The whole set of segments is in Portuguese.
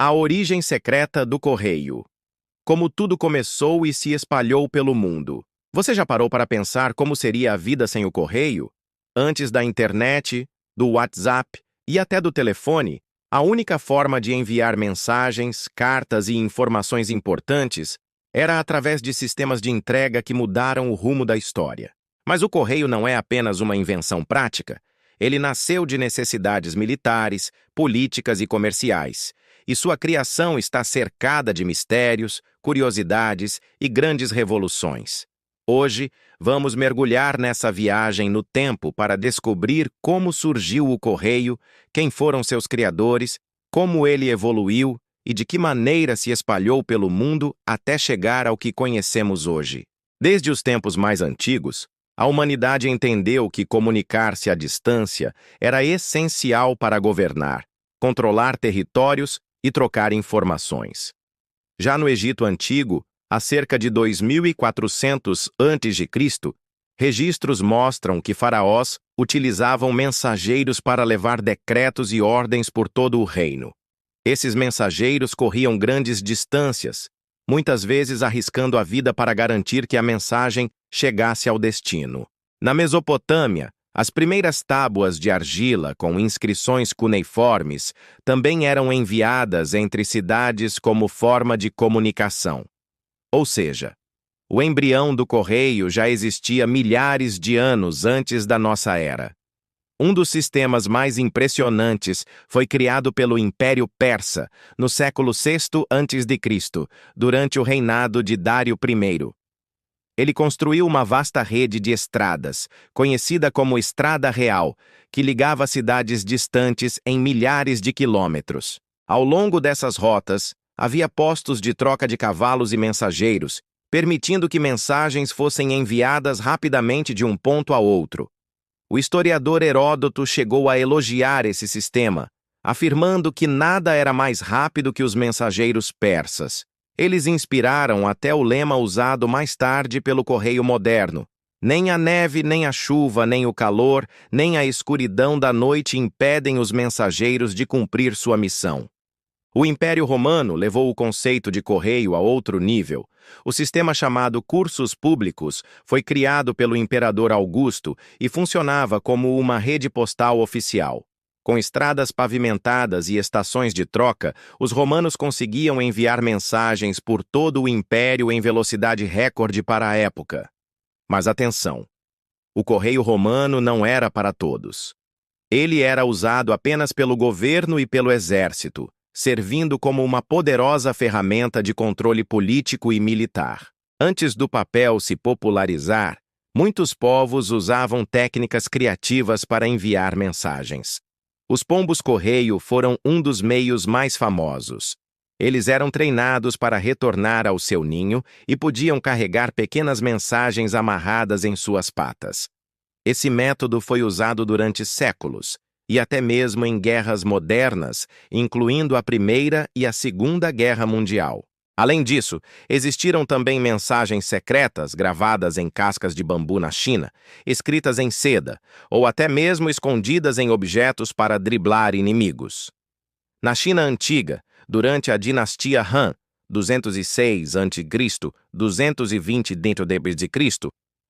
A origem secreta do correio. Como tudo começou e se espalhou pelo mundo. Você já parou para pensar como seria a vida sem o correio? Antes da internet, do WhatsApp e até do telefone, a única forma de enviar mensagens, cartas e informações importantes era através de sistemas de entrega que mudaram o rumo da história. Mas o correio não é apenas uma invenção prática. Ele nasceu de necessidades militares, políticas e comerciais, e sua criação está cercada de mistérios, curiosidades e grandes revoluções. Hoje, vamos mergulhar nessa viagem no tempo para descobrir como surgiu o correio, quem foram seus criadores, como ele evoluiu e de que maneira se espalhou pelo mundo até chegar ao que conhecemos hoje. Desde os tempos mais antigos, a humanidade entendeu que comunicar-se à distância era essencial para governar, controlar territórios e trocar informações. Já no Egito Antigo, há cerca de 2400 a.C., registros mostram que faraós utilizavam mensageiros para levar decretos e ordens por todo o reino. Esses mensageiros corriam grandes distâncias, muitas vezes arriscando a vida para garantir que a mensagem chegasse ao destino. Na Mesopotâmia, as primeiras tábuas de argila com inscrições cuneiformes também eram enviadas entre cidades como forma de comunicação. Ou seja, o embrião do correio já existia milhares de anos antes da nossa era. Um dos sistemas mais impressionantes foi criado pelo Império Persa, no século VI a.C., durante o reinado de Dário I. Ele construiu uma vasta rede de estradas, conhecida como Estrada Real, que ligava cidades distantes em milhares de quilômetros. Ao longo dessas rotas, havia postos de troca de cavalos e mensageiros, permitindo que mensagens fossem enviadas rapidamente de um ponto a outro. O historiador Heródoto chegou a elogiar esse sistema, afirmando que nada era mais rápido que os mensageiros persas. Eles inspiraram até o lema usado mais tarde pelo correio moderno: nem a neve, nem a chuva, nem o calor, nem a escuridão da noite impedem os mensageiros de cumprir sua missão. O Império Romano levou o conceito de correio a outro nível. O sistema chamado cursus públicos foi criado pelo imperador Augusto e funcionava como uma rede postal oficial. Com estradas pavimentadas e estações de troca, os romanos conseguiam enviar mensagens por todo o império em velocidade recorde para a época. Mas atenção! O correio romano não era para todos. Ele era usado apenas pelo governo e pelo exército, servindo como uma poderosa ferramenta de controle político e militar. Antes do papel se popularizar, muitos povos usavam técnicas criativas para enviar mensagens. Os pombos-correio foram um dos meios mais famosos. Eles eram treinados para retornar ao seu ninho e podiam carregar pequenas mensagens amarradas em suas patas. Esse método foi usado durante séculos, e até mesmo em guerras modernas, incluindo a Primeira e a Segunda Guerra Mundial. Além disso, existiram também mensagens secretas gravadas em cascas de bambu na China, escritas em seda, ou até mesmo escondidas em objetos para driblar inimigos. Na China Antiga, durante a dinastia Han, 206 a.C., 220 d.C.,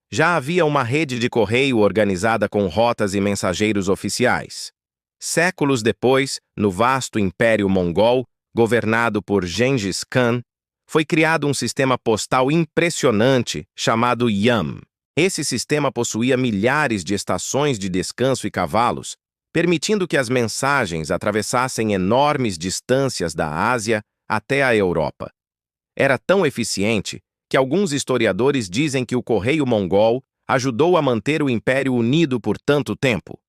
já havia uma rede de correio organizada com rotas e mensageiros oficiais. Séculos depois, no vasto Império Mongol, governado por Gengis Khan, foi criado um sistema postal impressionante chamado Yam. Esse sistema possuía milhares de estações de descanso e cavalos, permitindo que as mensagens atravessassem enormes distâncias da Ásia até a Europa. Era tão eficiente que alguns historiadores dizem que o correio mongol ajudou a manter o Império unido por tanto tempo.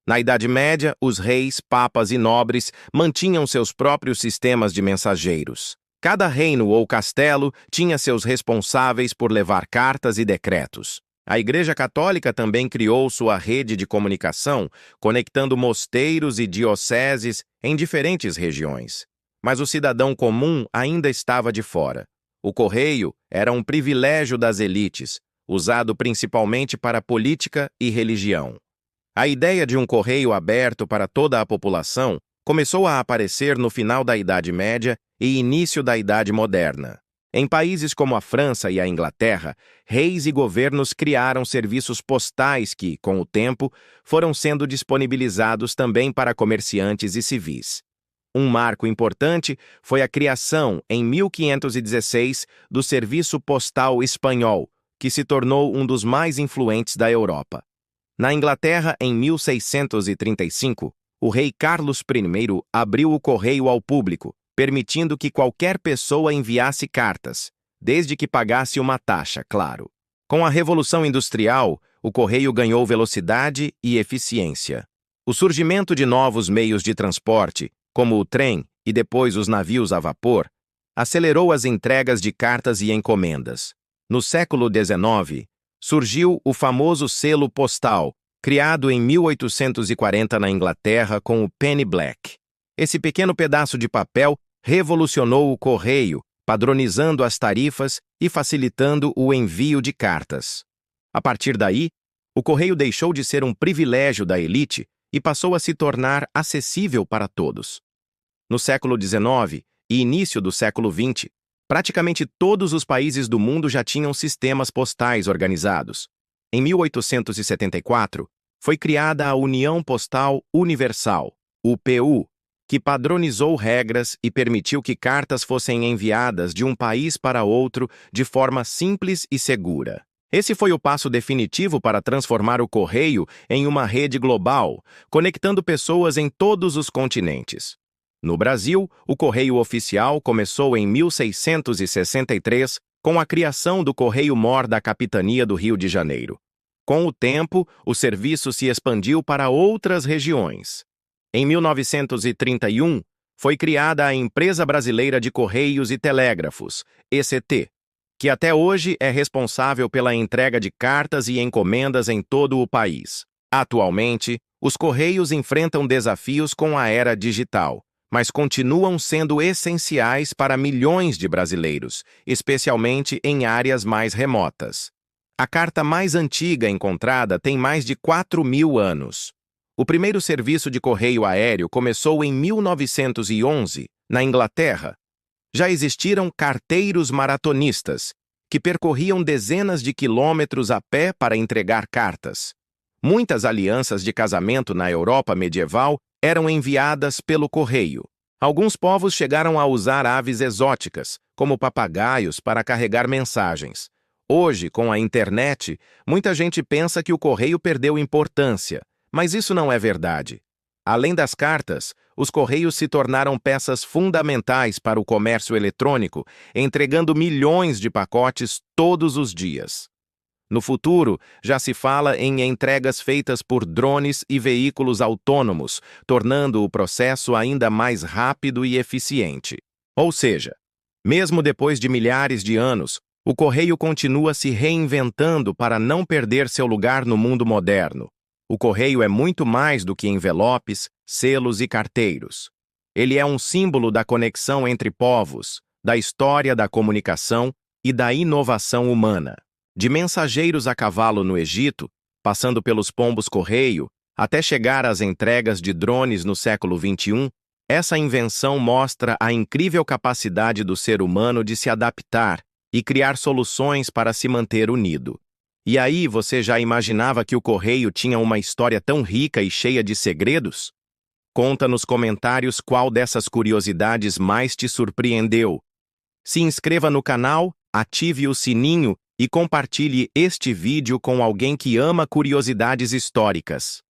Na Idade Média, os reis, papas e nobres mantinham seus próprios sistemas de mensageiros. Cada reino ou castelo tinha seus responsáveis por levar cartas e decretos. A Igreja Católica também criou sua rede de comunicação, conectando mosteiros e dioceses em diferentes regiões. Mas o cidadão comum ainda estava de fora. O correio era um privilégio das elites, usado principalmente para política e religião. A ideia de um correio aberto para toda a população começou a aparecer no final da Idade Média e início da Idade Moderna. Em países como a França e a Inglaterra, reis e governos criaram serviços postais que, com o tempo, foram sendo disponibilizados também para comerciantes e civis. Um marco importante foi a criação, em 1516, do Serviço Postal Espanhol, que se tornou um dos mais influentes da Europa. Na Inglaterra, em 1635, o rei Carlos I abriu o correio ao público, permitindo que qualquer pessoa enviasse cartas, desde que pagasse uma taxa, claro. Com a Revolução Industrial, o correio ganhou velocidade e eficiência. O surgimento de novos meios de transporte, como o trem e depois os navios a vapor, acelerou as entregas de cartas e encomendas. No século XIX, surgiu o famoso selo postal, criado em 1840 na Inglaterra com o Penny Black. Esse pequeno pedaço de papel revolucionou o correio, padronizando as tarifas e facilitando o envio de cartas. A partir daí, o correio deixou de ser um privilégio da elite e passou a se tornar acessível para todos. No século XIX e início do século XX, praticamente todos os países do mundo já tinham sistemas postais organizados. Em 1874, foi criada a União Postal Universal, UPU, que padronizou regras e permitiu que cartas fossem enviadas de um país para outro de forma simples e segura. Esse foi o passo definitivo para transformar o correio em uma rede global, conectando pessoas em todos os continentes. No Brasil, o correio oficial começou em 1663 com a criação do Correio Mor da Capitania do Rio de Janeiro. Com o tempo, o serviço se expandiu para outras regiões. Em 1931, foi criada a Empresa Brasileira de Correios e Telégrafos, ECT, que até hoje é responsável pela entrega de cartas e encomendas em todo o país. Atualmente, os Correios enfrentam desafios com a era digital, mas continuam sendo essenciais para milhões de brasileiros, especialmente em áreas mais remotas. A carta mais antiga encontrada tem mais de 4.000 anos. O primeiro serviço de correio aéreo começou em 1911, na Inglaterra. Já existiram carteiros maratonistas, que percorriam dezenas de quilômetros a pé para entregar cartas. Muitas alianças de casamento na Europa medieval eram enviadas pelo correio. Alguns povos chegaram a usar aves exóticas, como papagaios, para carregar mensagens. Hoje, com a internet, muita gente pensa que o correio perdeu importância, mas isso não é verdade. Além das cartas, os correios se tornaram peças fundamentais para o comércio eletrônico, entregando milhões de pacotes todos os dias. No futuro, já se fala em entregas feitas por drones e veículos autônomos, tornando o processo ainda mais rápido e eficiente. Ou seja, mesmo depois de milhares de anos, o correio continua se reinventando para não perder seu lugar no mundo moderno. O correio é muito mais do que envelopes, selos e carteiros. Ele é um símbolo da conexão entre povos, da história da comunicação e da inovação humana. De mensageiros a cavalo no Egito, passando pelos pombos-correio, até chegar às entregas de drones no século XXI, essa invenção mostra a incrível capacidade do ser humano de se adaptar e criar soluções para se manter unido. E aí, você já imaginava que o correio tinha uma história tão rica e cheia de segredos? Conta nos comentários qual dessas curiosidades mais te surpreendeu. Se inscreva no canal, ative o sininho e compartilhe este vídeo com alguém que ama curiosidades históricas.